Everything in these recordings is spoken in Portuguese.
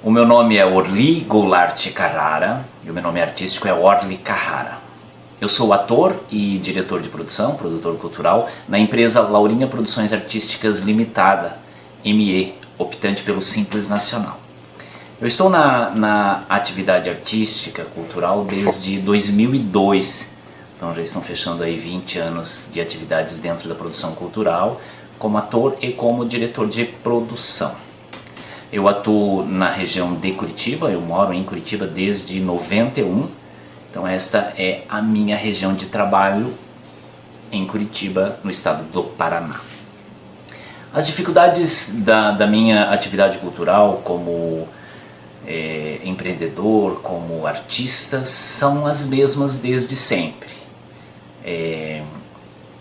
O meu nome é Orly Goulart Carrara e o meu nome artístico é Orly Carrara. Eu sou ator e diretor de produção, produtor cultural, na empresa Laurinha Produções Artísticas Limitada, ME, optante pelo Simples Nacional. Eu estou na atividade artística, cultural, desde 2002, então já estão fechando aí 20 anos de atividades dentro da produção cultural, como ator e como diretor de produção. Eu atuo na região de Curitiba, eu moro em Curitiba desde 91, então esta é a minha região de trabalho em Curitiba, no estado do Paraná. As dificuldades da minha atividade cultural como empreendedor, como artista, são as mesmas desde sempre.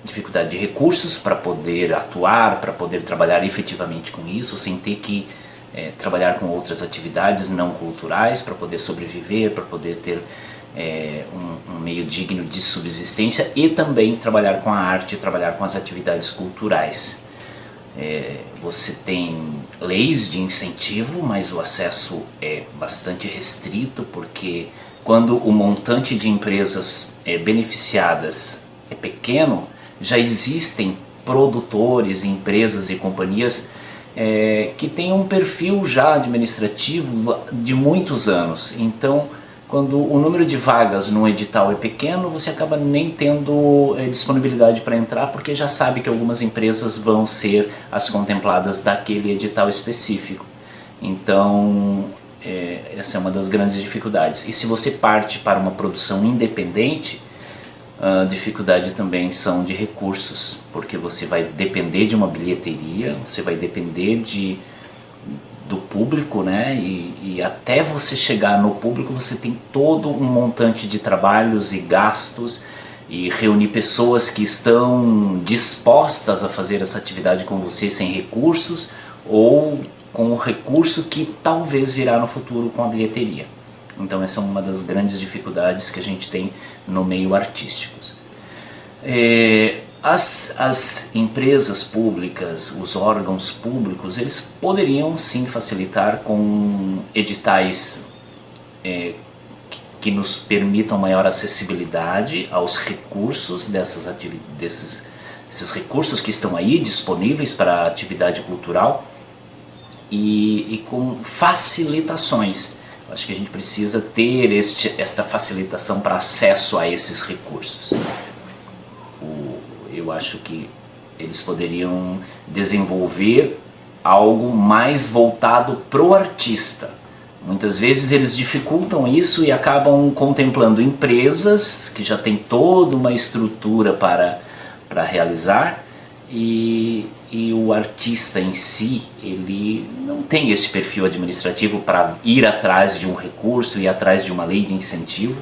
Dificuldade de recursos para poder atuar, para poder trabalhar efetivamente com isso, sem ter que trabalhar com outras atividades não culturais para poder sobreviver, para poder ter um meio digno de subsistência e também trabalhar com a arte, trabalhar com as atividades culturais. Você tem leis de incentivo, mas o acesso é bastante restrito, porque quando o montante de empresas beneficiadas é pequeno, já existem produtores, empresas e companhias que têm um perfil já administrativo de muitos anos. Então, quando o número de vagas no edital é pequeno, você acaba nem tendo disponibilidade para entrar, porque já sabe que algumas empresas vão ser as contempladas daquele edital específico. Então, essa é uma das grandes dificuldades. E se você parte para uma produção independente, a dificuldade também são de recursos, porque você vai depender de uma bilheteria, você vai depender do público, né? E até você chegar no público você tem todo um montante de trabalhos e gastos e reunir pessoas que estão dispostas a fazer essa atividade com você sem recursos ou com o recurso que talvez virá no futuro com a bilheteria. Então essa é uma das grandes dificuldades que a gente tem no meio artístico. As empresas públicas, os órgãos públicos, eles poderiam sim facilitar com editais que nos permitam maior acessibilidade aos recursos desses recursos que estão aí disponíveis para a atividade cultural e com facilitações. Acho que a gente precisa ter esta facilitação para acesso a esses recursos. Eu acho que eles poderiam desenvolver algo mais voltado para o artista. Muitas vezes eles dificultam isso e acabam contemplando empresas que já têm toda uma estrutura para realizar e o artista em si, ele não tem esse perfil administrativo para ir atrás de um recurso, ir atrás de uma lei de incentivo.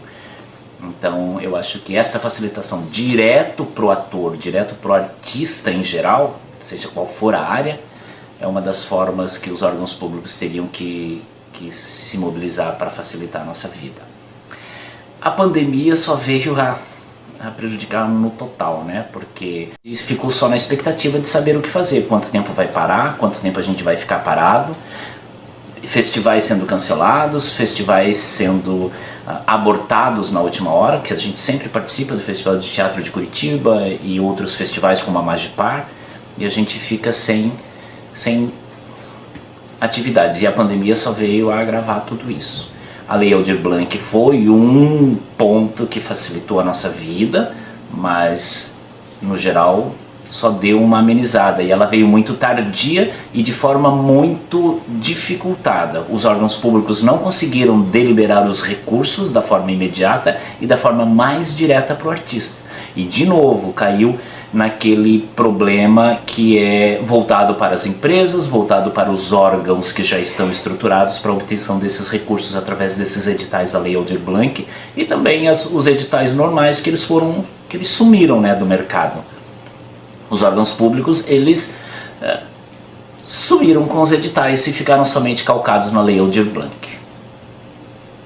Então eu acho que esta facilitação direto para o ator, direto para o artista em geral, seja qual for a área, é uma das formas que os órgãos públicos teriam que se mobilizar para facilitar a nossa vida. A pandemia só veio a prejudicar no total, né? Porque ficou só na expectativa de saber o que fazer, quanto tempo vai parar, quanto tempo a gente vai ficar parado, festivais sendo cancelados, festivais sendo abortados na última hora, que a gente sempre participa do Festival de Teatro de Curitiba e outros festivais como a Magipar, e a gente fica sem atividades, e a pandemia só veio a agravar tudo isso. A Lei Aldir Blanc foi um ponto que facilitou a nossa vida, mas no geral só deu uma amenizada, e ela veio muito tardia e de forma muito dificultada. Os órgãos públicos não conseguiram deliberar os recursos da forma imediata e da forma mais direta para o artista. E de novo caiu naquele problema que é voltado para as empresas, voltado para os órgãos que já estão estruturados para a obtenção desses recursos através desses editais da Lei Aldir Blanc e também os editais normais que eles sumiram, né, do mercado. Os órgãos públicos, eles sumiram com os editais e ficaram somente calcados na Lei Aldir Blanc.